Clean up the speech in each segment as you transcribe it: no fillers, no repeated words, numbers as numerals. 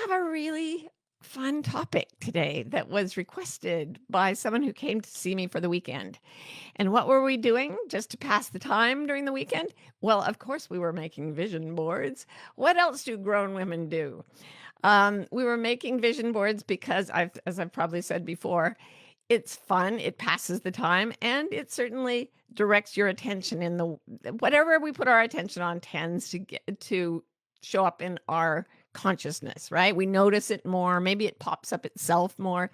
have a really fun topic today that was requested by someone who came to see me for the weekend. And what were we doing just to pass the time during the weekend? Well, of course, we were making vision boards. What else do grown women do? We were making vision boards because as I've probably said before, it's fun, it passes the time, and it certainly directs your attention in the whatever we put our attention on tends to get to show up in our consciousness, right? We notice it more, maybe it pops up itself more.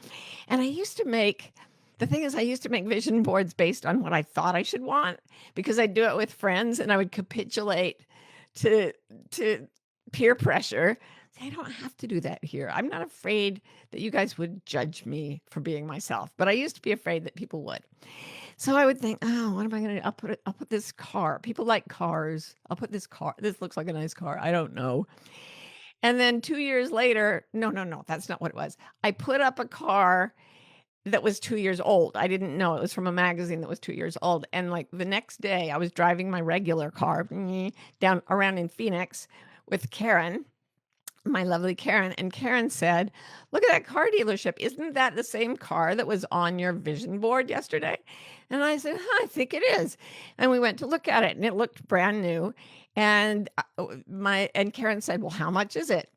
And the thing is, I used to make vision boards based on what I thought I should want because I'd do it with friends and I would capitulate to to peer pressure. I don't have to do that here. I'm not afraid that you guys would judge me for being myself, but I used to be afraid that people would. So I would think, oh, what am I going to do? I'll put this car. People like cars. I'll put this car. This looks like a nice car. I don't know. And then 2 years later, no, that's not what it was. I put up a car that was 2 years old. I didn't know it was from a magazine that was 2 years old. And like the next day, I was driving my regular car down around in Phoenix with Karen, my lovely Karen. And Karen said, "Look at that car dealership. Isn't that the same car that was on your vision board yesterday?" And I said, "I think it is." And we went to look at it and it looked brand new. And Karen said, "Well, how much is it?"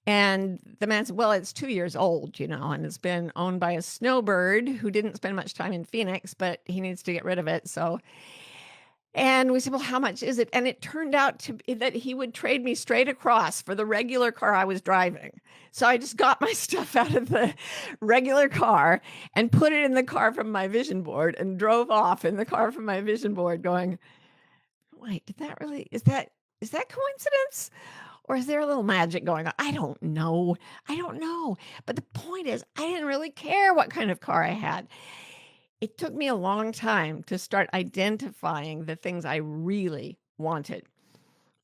And the man said, "Well, it's 2 years old, and it's been owned by a snowbird who didn't spend much time in Phoenix, but he needs to get rid of it. So," and we said, "Well, how much is it?" And it turned out to be that he would trade me straight across for the regular car I was driving. So I just got my stuff out of the regular car and put it in the car from my vision board and drove off in the car from my vision board going, "Wait, is that coincidence? Or is there a little magic going on?" I don't know. I don't know. But the point is, I didn't really care what kind of car I had. It took me a long time to start identifying the things I really wanted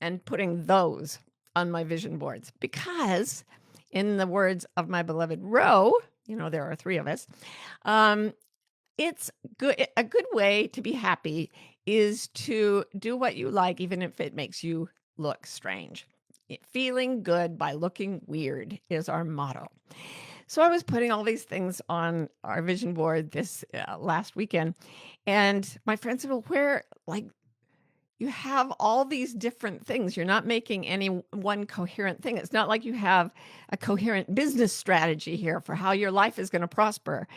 and putting those on my vision boards because, in the words of my beloved Ro, there are three of us, um, it's good. A good way to be happy is to do what you like, even if it makes you look strange. Feeling good by looking weird is our motto. So I was putting all these things on our vision board this last weekend, and my friend said, "Well, you have all these different things. You're not making any one coherent thing. It's not like you have a coherent business strategy here for how your life is going to prosper."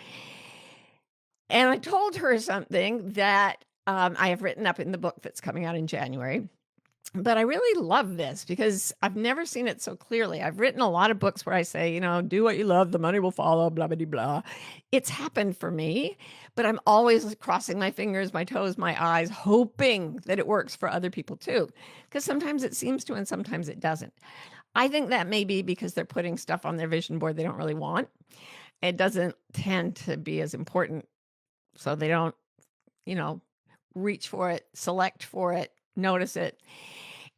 And I told her something that I have written up in the book that's coming out in January. But I really love this because I've never seen it so clearly. I've written a lot of books where I say, do what you love, the money will follow, blah, blah, blah. It's happened for me, but I'm always crossing my fingers, my toes, my eyes, hoping that it works for other people too. Because sometimes it seems to and sometimes it doesn't. I think that may be because they're putting stuff on their vision board they don't really want. It doesn't tend to be as important. So they don't, you know, reach for it, select for it, notice it.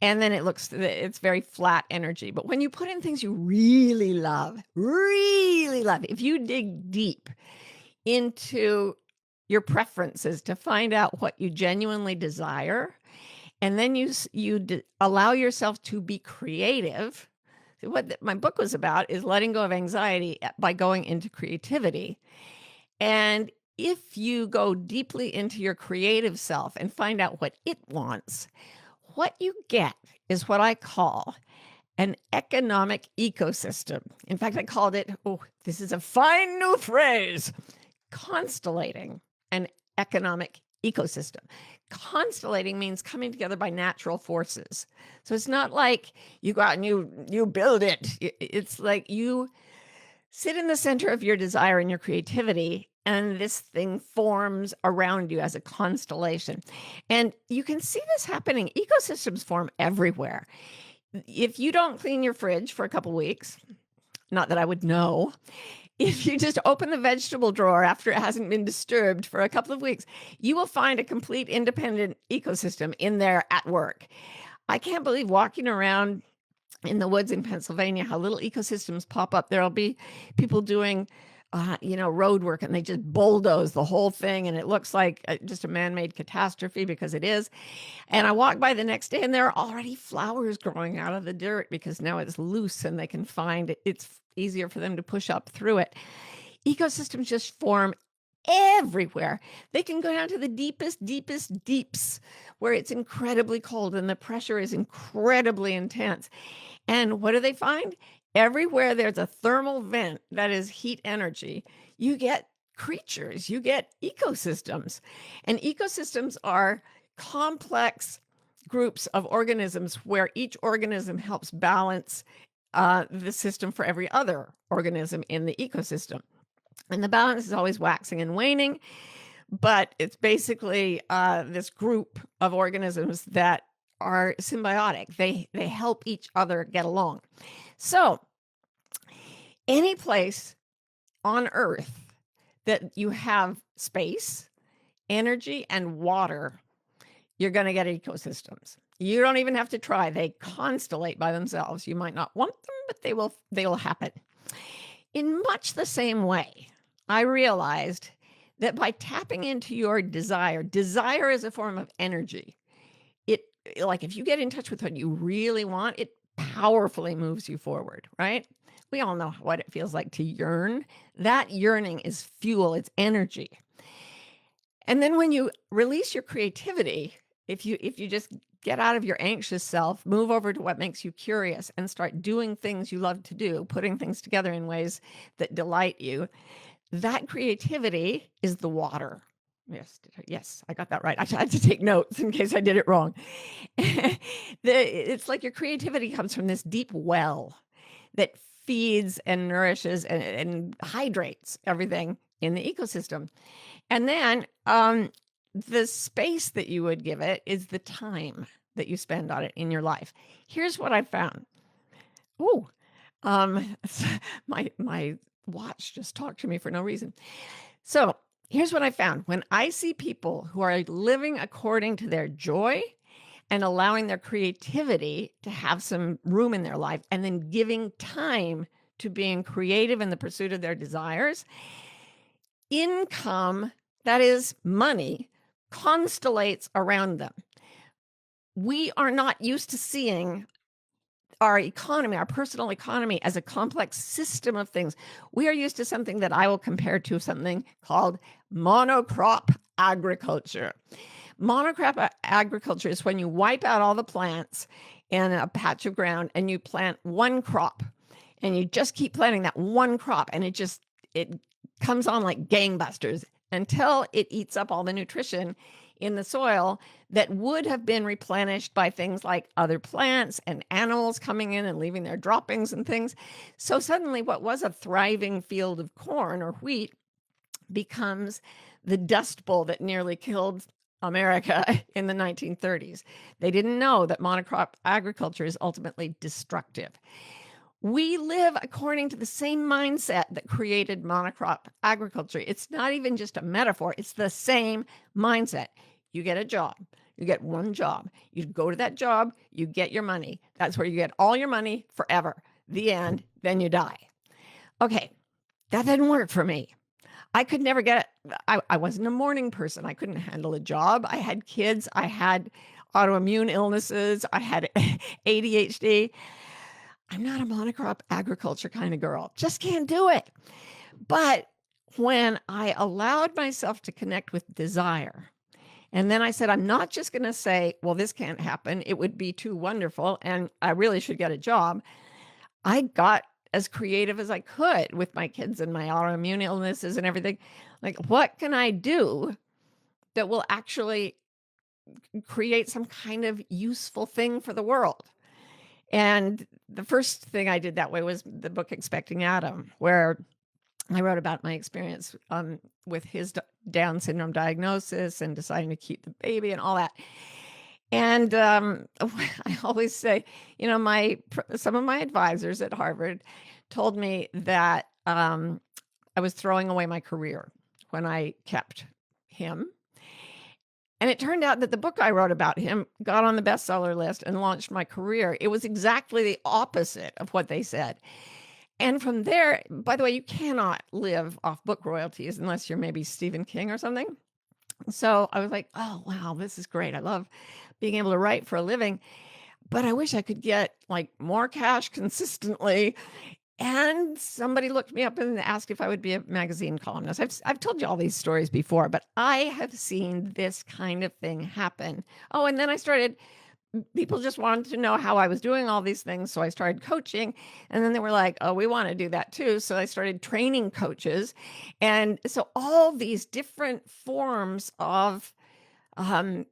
And then it's very flat energy. But when you put in things you really love, if you dig deep into your preferences to find out what you genuinely desire, and then allow yourself to be creative. So what my book was about is letting go of anxiety by going into creativity. And if you go deeply into your creative self and find out what it wants, what you get is what I call an economic ecosystem. In fact, I called it, this is a fine new phrase, constellating an economic ecosystem. Constellating means coming together by natural forces. So it's not like you go out and you build it. It's like you sit in the center of your desire and your creativity, and this thing forms around you as a constellation. And you can see this happening. Ecosystems form everywhere. If you don't clean your fridge for a couple weeks, not that I would know, if you just open the vegetable drawer after it hasn't been disturbed for a couple of weeks, you will find a complete independent ecosystem in there at work. I can't believe walking around in the woods in Pennsylvania, how little ecosystems pop up. There'll be people doing road work, and they just bulldoze the whole thing, and it looks like just a man-made catastrophe, because it is. And I walk by the next day, and there are already flowers growing out of the dirt because now it's loose and they can find it. It's easier for them to push up through it. Ecosystems just form everywhere. They can go down to the deepest, deepest deeps where it's incredibly cold and the pressure is incredibly intense. And what do they find? Everywhere there's a thermal vent that is heat energy, you get creatures, you get ecosystems. And ecosystems are complex groups of organisms where each organism helps balance the system for every other organism in the ecosystem. And the balance is always waxing and waning, but it's basically this group of organisms that are symbiotic. They help each other get along. So any place on Earth that you have space, energy, and water, you're going to get ecosystems. You don't even have to try. They constellate by themselves. You might not want them, but they will happen. In much the same way, I realized that by tapping into your desire is a form of energy. Like if you get in touch with what you really want, it powerfully moves you forward, right? We all know what it feels like to yearn. That yearning is fuel, it's energy. And then when you release your creativity, if you just get out of your anxious self, move over to what makes you curious and start doing things you love to do, putting things together in ways that delight you, that creativity is the water. Yes, I got that right. I had to take notes in case I did it wrong. It's like your creativity comes from this deep well that feeds and nourishes and hydrates everything in the ecosystem. And then the space that you would give it is the time that you spend on it in your life. Here's what I found. Oh, my watch just talked to me for no reason. So here's what I found. When I see people who are living according to their joy and allowing their creativity to have some room in their life, and then giving time to being creative in the pursuit of their desires, income, that is money, constellates around them. We are not used to seeing our economy, our personal economy, as a complex system of things. We are used to something that I will compare to something called monocrop agriculture. Monocrop agriculture is when you wipe out all the plants in a patch of ground and you plant one crop, and you just keep planting that one crop, and it comes on like gangbusters until it eats up all the nutrition in the soil that would have been replenished by things like other plants and animals coming in and leaving their droppings and things. So suddenly what was a thriving field of corn or wheat becomes the dust bowl that nearly killed America in the 1930s. They didn't know that monocrop agriculture is ultimately destructive. We live according to the same mindset that created monocrop agriculture. It's not even just a metaphor. It's the same mindset. You get a job. You get one job. You go to that job. You get your money. That's where you get all your money forever. The end. Then you die. Okay, that didn't work for me. I could never get it. I wasn't a morning person. I couldn't handle a job. I had kids. I had autoimmune illnesses. I had ADHD. I'm not a monocrop agriculture kind of girl. Just can't do it. But when I allowed myself to connect with desire, and then I said, I'm not just going to say, well, this can't happen. It would be too wonderful, and I really should get a job. I got as creative as I could with my kids and my autoimmune illnesses and everything. Like, what can I do that will actually create some kind of useful thing for the world? And the first thing I did that way was the book Expecting Adam, where I wrote about my experience with his Down syndrome diagnosis and deciding to keep the baby and all that. And I always say, some of my advisors at Harvard told me that I was throwing away my career when I kept him. And it turned out that the book I wrote about him got on the bestseller list and launched my career. It was exactly the opposite of what they said. And from there, by the way, you cannot live off book royalties unless you're maybe Stephen King or something. So I was like, oh, wow, this is great. I love being able to write for a living, but I wish I could get like more cash consistently. And somebody looked me up and asked if I would be a magazine columnist. I've told you all these stories before, but I have seen this kind of thing happen. Oh, and then I started, people just wanted to know how I was doing all these things. So I started coaching. And then they were like, oh, we want to do that too. So I started training coaches. And so all these different forms of um,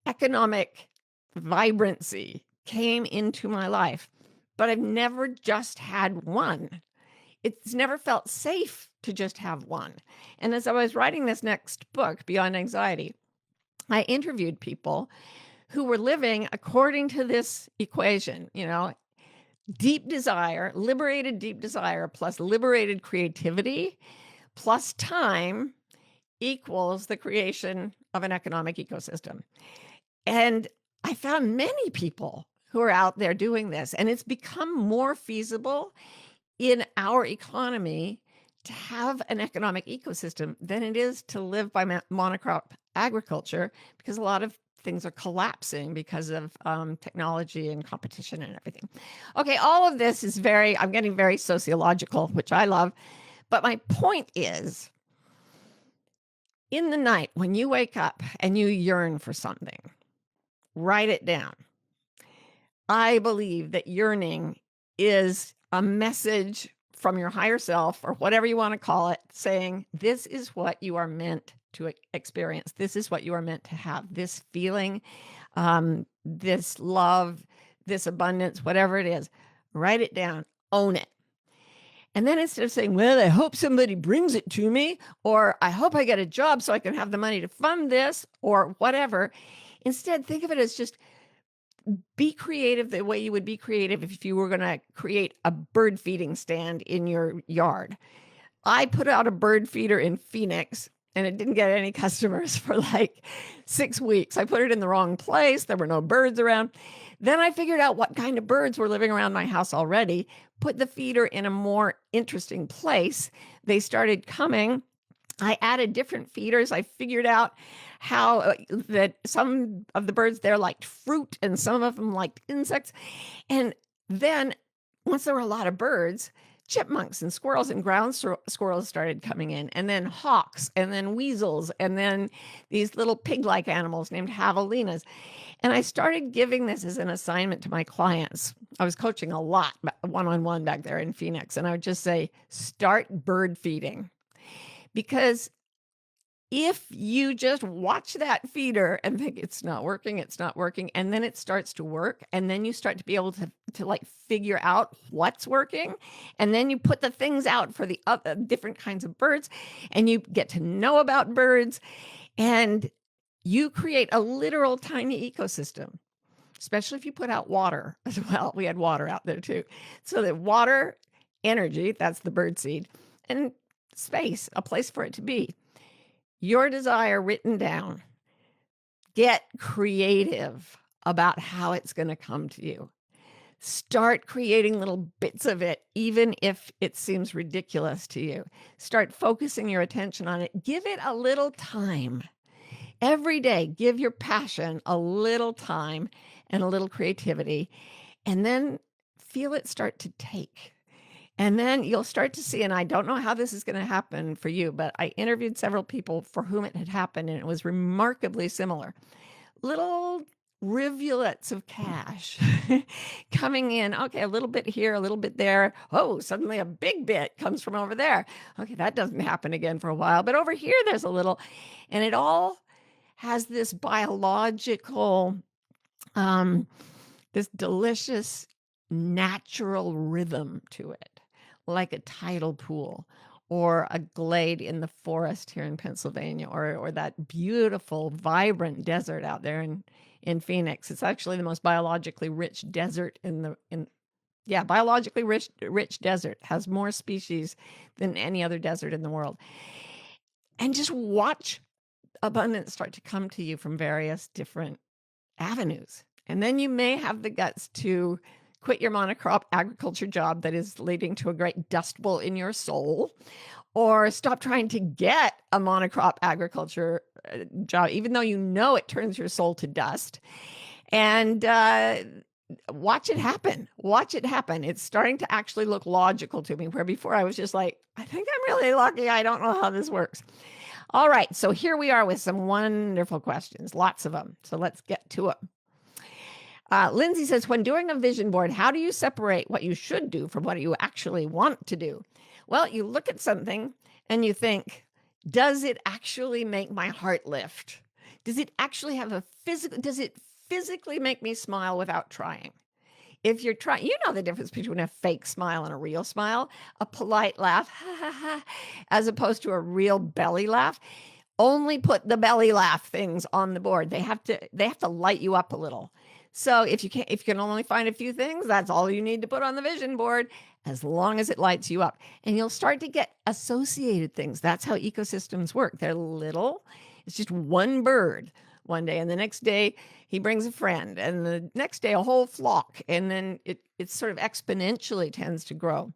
economic vibrancy came into my life, but I've never just had one. It's never felt safe to just have one. And as I was writing this next book, Beyond Anxiety, I interviewed people who were living according to this equation, deep desire, liberated deep desire plus liberated creativity plus time equals the creation of an economic ecosystem. And I found many people who are out there doing this, and it's become more feasible in our economy to have an economic ecosystem than it is to live by monocrop agriculture, because a lot of things are collapsing because of technology and competition and everything. Okay, all of this is I'm getting very sociological, which I love. But my point is, in the night when you wake up and you yearn for something, write it down. I believe that yearning is a message from your higher self, or whatever you want to call it, saying, this is what you are meant to experience. This is what you are meant to have. This feeling, this love, this abundance, whatever it is, write it down, own it. And then instead of saying, well, I hope somebody brings it to me, or I hope I get a job so I can have the money to fund this, or whatever, instead think of it as just be creative the way you would be creative if you were going to create a bird feeding stand in your yard. I put out a bird feeder in Phoenix and it didn't get any customers for like 6 weeks. I put it in the wrong place. There were no birds around. Then I figured out what kind of birds were living around my house already, put the feeder in a more interesting place. They started coming. I added different feeders. I figured out how that some of the birds there liked fruit and some of them liked insects. And then once there were a lot of birds, chipmunks and squirrels and ground squirrels started coming in, and then hawks, and then weasels, and then these little pig-like animals named javelinas. And I started giving this as an assignment to my clients. I was coaching a lot one-on-one back there in Phoenix, and I would just say, start bird feeding. Because if you just watch that feeder and think it's not working, and then it starts to work, and then you start to be able to like figure out what's working, and then you put the things out for the other different kinds of birds, and you get to know about birds, and you create a literal tiny ecosystem, especially if you put out water as well. We had water out there too. So the water, energy, that's the bird seed, and space, a place for it to be. Your desire written down. Get creative about how it's going to come to you. Start creating little bits of it, even if it seems ridiculous to you. Start focusing your attention on it. Give it a little time. Every day, give your passion a little time and a little creativity, and then feel it start to take. And then you'll start to see, and I don't know how this is going to happen for you, but I interviewed several people for whom it had happened, and it was remarkably similar. Little rivulets of cash coming in. Okay, a little bit here, a little bit there. Oh, suddenly a big bit comes from over there. Okay, that doesn't happen again for a while, but over here there's a little, and it all has this biological, this delicious natural rhythm to it, like a tidal pool or a glade in the forest here in Pennsylvania, or that beautiful, vibrant desert out there in Phoenix. It's actually the most biologically rich desert biologically rich desert, has more species than any other desert in the world. And just watch abundance start to come to you from various different avenues. And then you may have the guts to quit your monocrop agriculture job that is leading to a great dust bowl in your soul, or stop trying to get a monocrop agriculture job, even though you know it turns your soul to dust. And watch it happen. Watch it happen. It's starting to actually look logical to me, where before I was just like, I think I'm really lucky. I don't know how this works. All right. So here we are with some wonderful questions, lots of them. So let's get to it. Lindsay says, when doing a vision board, how do you separate what you should do from what you actually want to do? Well, you look at something and you think, does it actually make my heart lift? Does it actually have does it physically make me smile without trying? If you're trying, you know the difference between a fake smile and a real smile, a polite laugh, as opposed to a real belly laugh. Only put the belly laugh things on the board. They have to light you up a little. So if you can only find a few things, that's all you need to put on the vision board, as long as it lights you up. And you'll start to get associated things. That's how ecosystems work. They're little. It's just one bird one day, and the next day he brings a friend, and the next day a whole flock, and then it sort of exponentially tends to grow.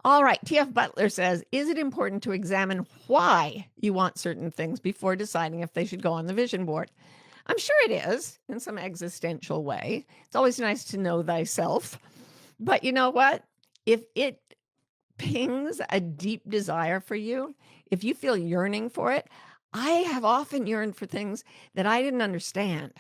All right, T.F. Butler says, is it important to examine why you want certain things before deciding if they should go on the vision board? I'm sure it is in some existential way. It's always nice to know thyself. But you know what? If it pings a deep desire for you, if you feel yearning for it, I have often yearned for things that I didn't understand.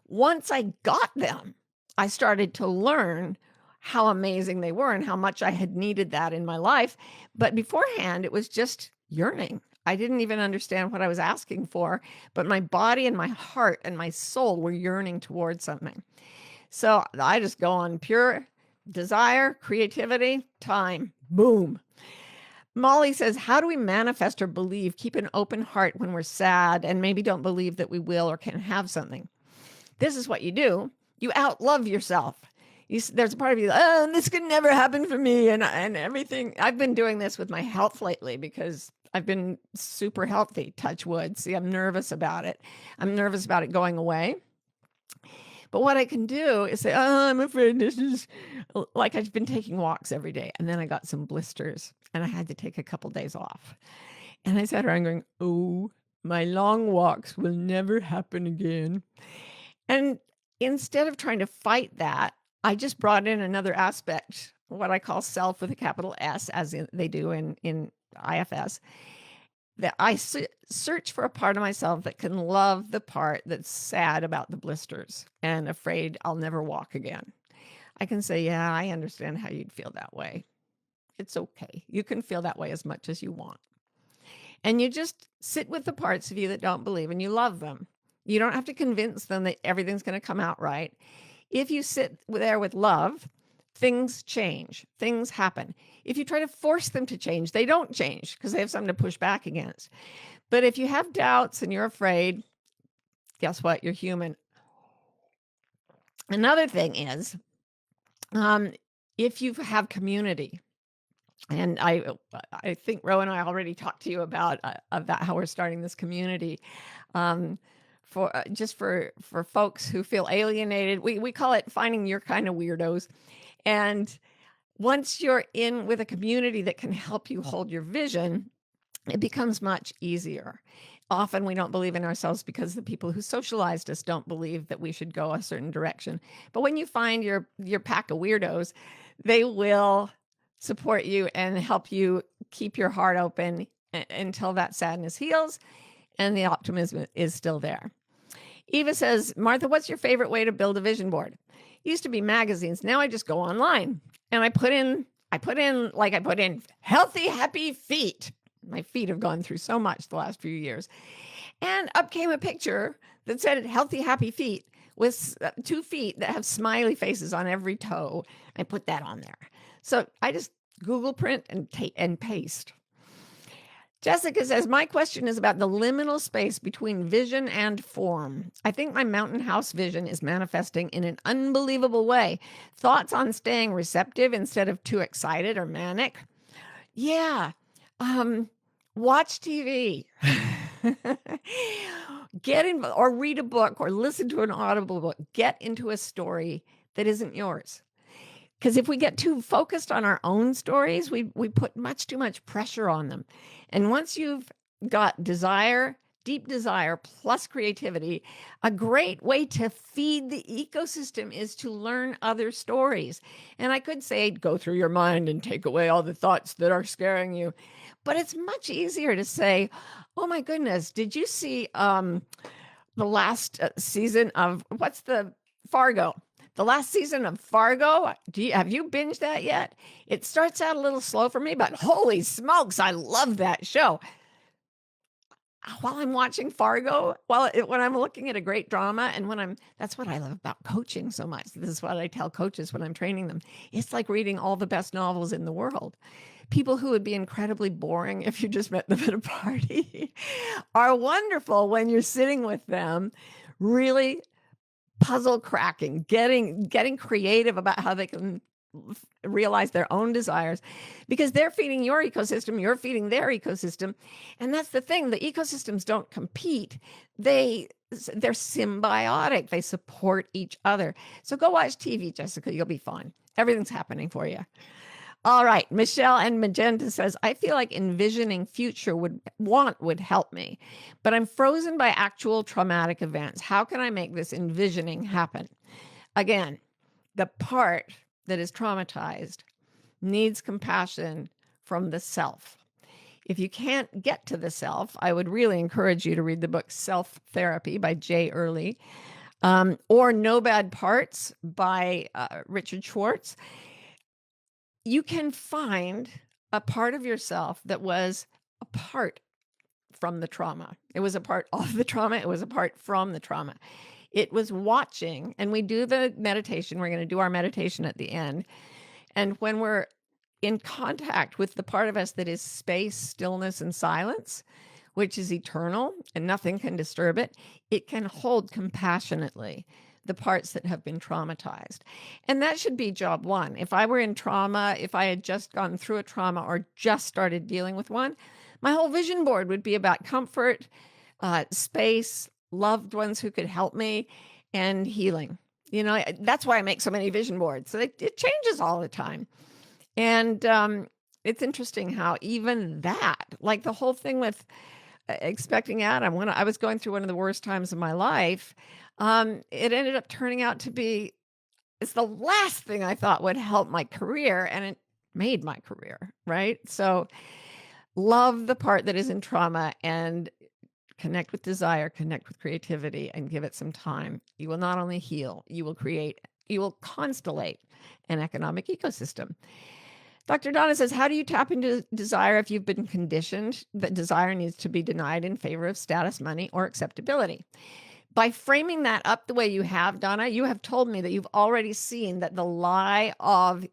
Once I got them, I started to learn how amazing they were and how much I had needed that in my life. But beforehand, it was just yearning. I didn't even understand what I was asking for, but my body and my heart and my soul were yearning towards something. So I just go on pure desire, creativity, time, boom. Molly says, how do we manifest or believe, keep an open heart when we're sad and maybe don't believe that we will or can have something? This is what you do. You outlove yourself. There's a part of you, this could never happen for me and everything. I've been doing this with my health lately because I've been super healthy, touch wood. See, I'm nervous about it. I'm nervous about it going away. But what I can do is say, I'm afraid this is like I've been taking walks every day. And then I got some blisters and I had to take a couple days off. And I sat around going, oh, my long walks will never happen again. And instead of trying to fight that, I just brought in another aspect, what I call self with a capital S, as they do in IFS, that I search for a part of myself that can love the part that's sad about the blisters and afraid I'll never walk again. I can say, yeah, I understand how you'd feel that way. It's okay. You can feel that way as much as you want. And you just sit with the parts of you that don't believe and you love them. You don't have to convince them that everything's going to come out right. If you sit there with love, things change, things happen. If you try to force them to change, they don't change because they have something to push back against. But if you have doubts and you're afraid, guess what? You're human. Another thing is, if you have community, and I think Rowan and I already talked to you about how we're starting this community. For folks who feel alienated, we call it finding your kind of weirdos. And once you're in with a community that can help you hold your vision, it becomes much easier. Often we don't believe in ourselves because the people who socialized us don't believe that we should go a certain direction. But when you find your pack of weirdos, they will support you and help you keep your heart open until that sadness heals and the optimism is still there. Eva says, Martha, what's your favorite way to build a vision board? Used to be magazines. Now I just go online and I put in healthy, happy feet. My feet have gone through so much the last few years. And up came a picture that said healthy, happy feet with 2 feet that have smiley faces on every toe. I put that on there. So I just Google print and paste. Jessica says, my question is about the liminal space between vision and form. I think my mountain house vision is manifesting in an unbelievable way. Thoughts on staying receptive instead of too excited or manic? Yeah. Watch TV. Get in or read a book or listen to an audible book. Get into a story. that isn't yours. Because if we get too focused on our own stories, we put much too much pressure on them. And once you've got desire, deep desire plus creativity, a great way to feed the ecosystem is to learn other stories. And I could say, go through your mind and take away all the thoughts that are scaring you. But it's much easier to say, oh my goodness, did you see the last season of what's the Fargo? The last season of Fargo, have you binged that yet? It starts out a little slow for me, but holy smokes, I love that show. While I'm watching Fargo, when I'm looking at a great drama, and that's what I love about coaching so much. This is what I tell coaches when I'm training them. It's like reading all the best novels in the world. People who would be incredibly boring if you just met them at a party are wonderful when you're sitting with them, really puzzle cracking, getting creative about how they can realize their own desires, because they're feeding your ecosystem, you're feeding their ecosystem. And that's the thing, the ecosystems don't compete. They're symbiotic. They support each other. So go watch TV, Jessica. You'll be fine. Everything's happening for you. All right. Michelle and Magenta says, I feel like envisioning future would help me, but I'm frozen by actual traumatic events. How can I make this envisioning happen? Again, the part that is traumatized needs compassion from the self. If you can't get to the self, I would really encourage you to read the book Self Therapy by Jay Early, or No Bad Parts by Richard Schwartz. You can find a part of yourself that was apart from the trauma. It was a part of the trauma. It was a part from the trauma. It was watching, and we do the meditation. We're going to do our meditation at the end. And when we're in contact with the part of us that is space, stillness, and silence, which is eternal and nothing can disturb it, it can hold compassionately the parts that have been traumatized. And that should be job one. If I were in trauma, if I had just gone through a trauma or just started dealing with one, my whole vision board would be about comfort, space, loved ones who could help me, and healing. You know, that's why I make so many vision boards. So it changes all the time. And it's interesting how even that, like the whole thing with expecting Adam, when I was going through one of the worst times of my life, it ended up turning out to be, it's the last thing I thought would help my career, and it made my career, right? So love the part that is in trauma and connect with desire, connect with creativity, and give it some time. You will not only heal, you will constellate an economic ecosystem. Dr. Donna says, how do you tap into desire if you've been conditioned that desire needs to be denied in favor of status, money, or acceptability? By framing that up the way you have, Donna, you have told me that you've already seen that the lie of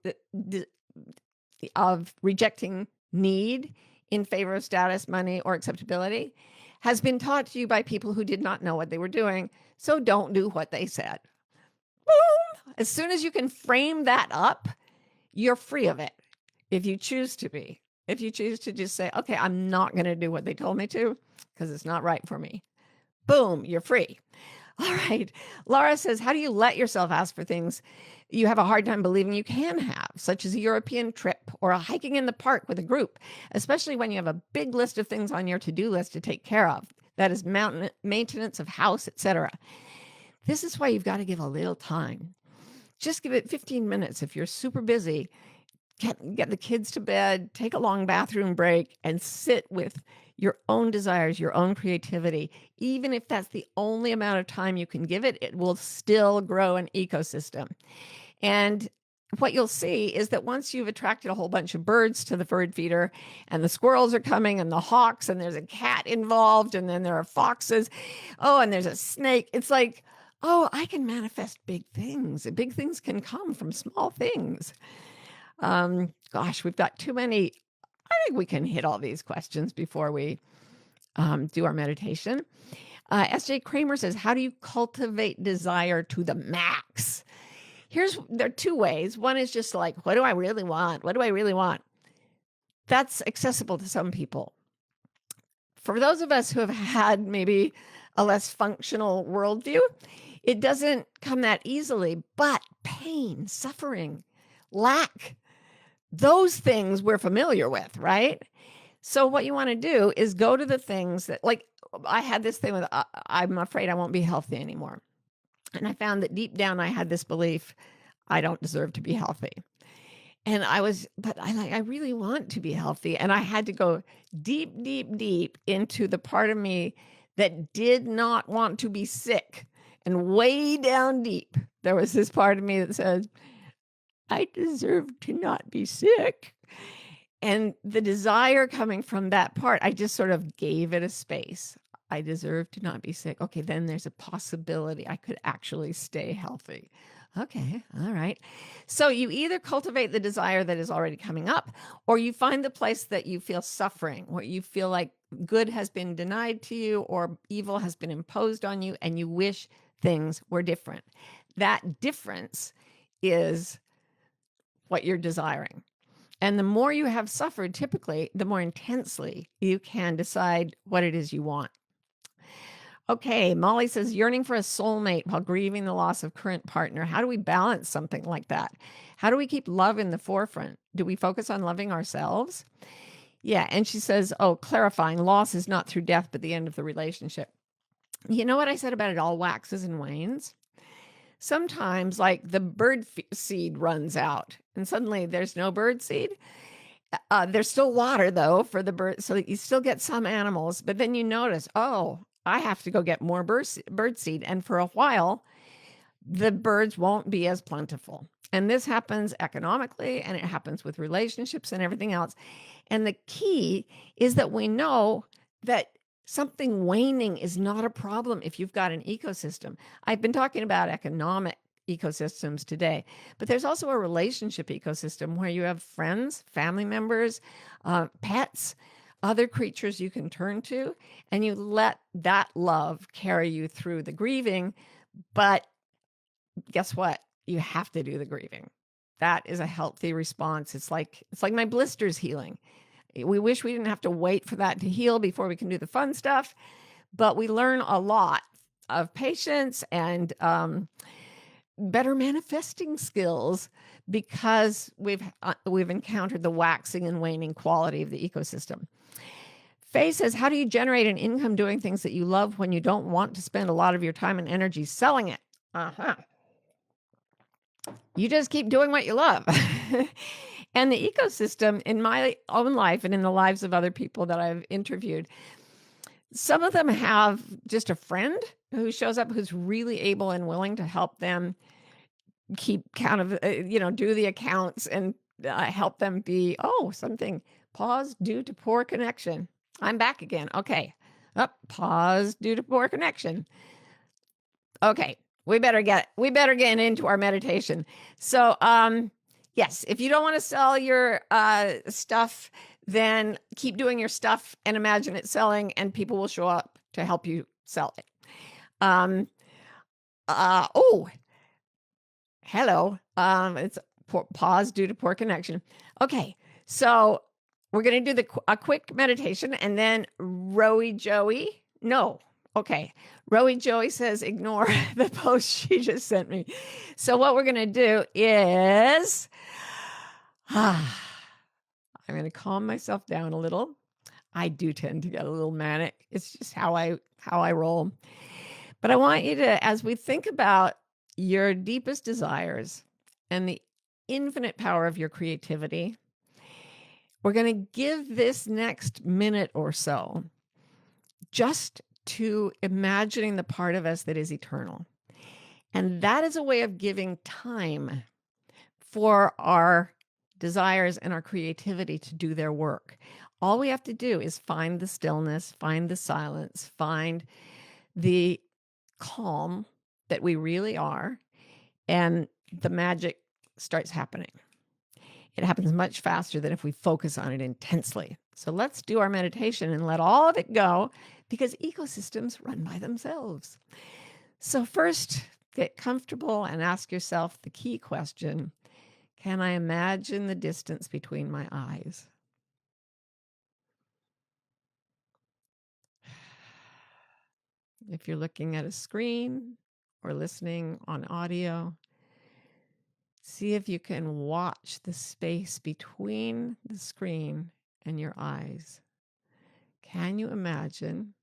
rejecting need in favor of status, money, or acceptability has been taught to you by people who did not know what they were doing. So don't do what they said. Boom! As soon as you can frame that up, you're free of it. If you choose to be, if you choose to just say, okay, I'm not going to do what they told me to because it's not right for me. Boom, you're free. All right. Laura says, how do you let yourself ask for things you have a hard time believing you can have, such as a European trip or a hiking in the park with a group, especially when you have a big list of things on your to-do list to take care of? That is maintenance of house, etc. This is why you've got to give a little time. Just give it 15 minutes if you're super busy. Get the kids to bed, take a long bathroom break, and sit with your own desires, your own creativity. Even if that's the only amount of time you can give it, it will still grow an ecosystem. And what you'll see is that once you've attracted a whole bunch of birds to the bird feeder, and the squirrels are coming, and the hawks, and there's a cat involved, and then there are foxes, and there's a snake, it's like, I can manifest big things. Big things can come from small things. Gosh, we've got too many. I think we can hit all these questions before we do our meditation. S.J. Kramer says, how do you cultivate desire to the max? There are two ways. One is just like, what do I really want? What do I really want? That's accessible to some people. For those of us who have had maybe a less functional worldview, it doesn't come that easily, but pain, suffering, lack, those things we're familiar with, right? So what you want to do is go to the things that, like, I had this thing with, I'm afraid I won't be healthy anymore. And I found that deep down I had this belief, I don't deserve to be healthy. And I really want to be healthy. And I had to go deep, deep, deep into the part of me that did not want to be sick. And way down deep, there was this part of me that said, I deserve to not be sick. And the desire coming from that part, I just sort of gave it a space. I deserve to not be sick. Okay, then there's a possibility I could actually stay healthy. Okay, all right. So you either cultivate the desire that is already coming up, or you find the place that you feel suffering, where you feel like good has been denied to you or evil has been imposed on you, and you wish things were different. That difference is what you're desiring. And the more you have suffered, typically, the more intensely you can decide what it is you want. Okay, Molly says, yearning for a soulmate while grieving the loss of current partner. How do we balance something like that? How do we keep love in the forefront? Do we focus on loving ourselves? Yeah, and she says, oh, clarifying, loss is not through death, but the end of the relationship. You know what I said about it all waxes and wanes? Sometimes, like, the bird seed runs out and suddenly there's no bird seed. There's still water, though, for the bird, so that you still get some animals. But then you notice, oh, I have to go get more bird seed. And for a while, the birds won't be as plentiful. And this happens economically, and it happens with relationships and everything else. And the key is that we know that something waning is not a problem if you've got an ecosystem. I've been talking about economic ecosystems today, but there's also a relationship ecosystem where you have friends, family members, pets, other creatures you can turn to, and you let that love carry you through the grieving. But guess what? You have to do the grieving. That is a healthy response. It's like my blisters healing. We wish we didn't have to wait for that to heal before we can do the fun stuff, but we learn a lot of patience and better manifesting skills because we've encountered the waxing and waning quality of the ecosystem. Faye says, how do you generate an income doing things that you love when you don't want to spend a lot of your time and energy selling it? You just keep doing what you love. And the ecosystem in my own life and in the lives of other people that I've interviewed, some of them have just a friend who shows up who's really able and willing to help them keep count of, do the accounts and help them be, something paused due to poor connection. I'm back again. Okay. Pause due to poor connection. Okay. We better get into our meditation. So, yes, if you don't want to sell your stuff, then keep doing your stuff and imagine it selling, and people will show up to help you sell it. Hello. It's pause due to poor connection. Okay, so we're going to do a quick meditation, and then Roey Joey. No. Okay. Roey Joey says, ignore the post she just sent me. So what we're going to do is, I'm going to calm myself down a little. I do tend to get a little manic. It's just how I roll. But I want you to, as we think about your deepest desires and the infinite power of your creativity, we're going to give this next minute or so just to imagining the part of us that is eternal. And that is a way of giving time for our desires and our creativity to do their work. All we have to do is find the stillness, find the silence, find the calm that we really are, and the magic starts happening. It happens much faster than if we focus on it intensely. So let's do our meditation and let all of it go, because ecosystems run by themselves. So first, get comfortable and ask yourself the key question: can I imagine the distance between my eyes? If you're looking at a screen or listening on audio, See if you can watch the space between the screen and your eyes. Can you imagine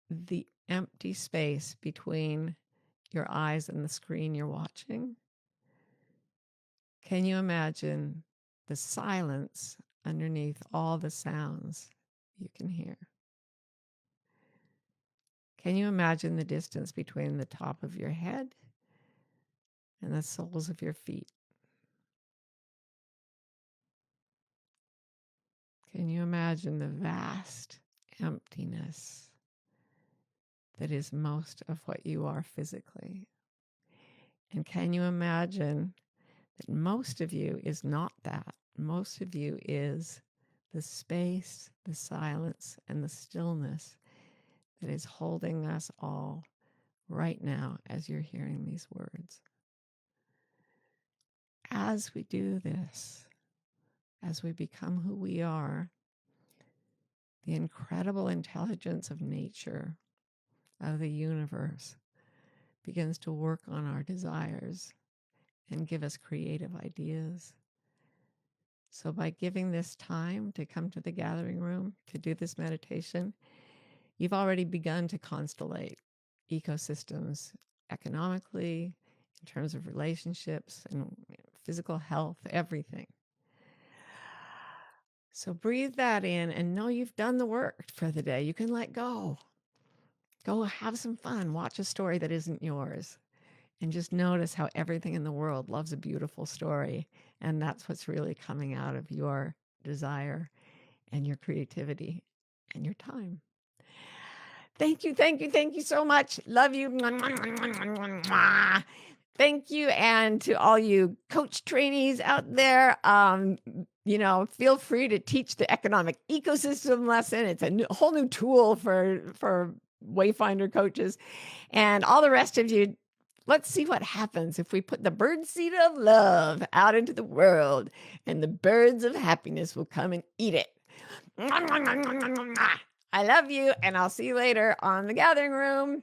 the empty space between your eyes and the screen you're watching? Can you imagine the silence underneath all the sounds you can hear? Can you imagine the distance between the top of your head and the soles of your feet? Can you imagine the vast emptiness that is most of what you are physically? And can you imagine that most of you is not that? Most of you is the space, the silence, and the stillness that is holding us all right now as you're hearing these words. As we do this, as we become who we are, the incredible intelligence of nature, of the universe, begins to work on our desires and give us creative ideas. So by giving this time to come to the gathering room to do this meditation, you've already begun to constellate ecosystems economically, in terms of relationships and physical health, everything. So breathe that in and know you've done the work for the day. You can let go. Go have some fun. Watch a story that isn't yours. And just notice how everything in the world loves a beautiful story. And that's what's really coming out of your desire and your creativity and your time. Thank you, thank you, thank you so much. Love you. Thank you. And to all you coach trainees out there, feel free to teach the economic ecosystem lesson. It's a whole new tool for Wayfinder coaches. And all the rest of you, let's see what happens if we put the bird seed of love out into the world, and the birds of happiness will come and eat it. I love you, and I'll see you later on the gathering room.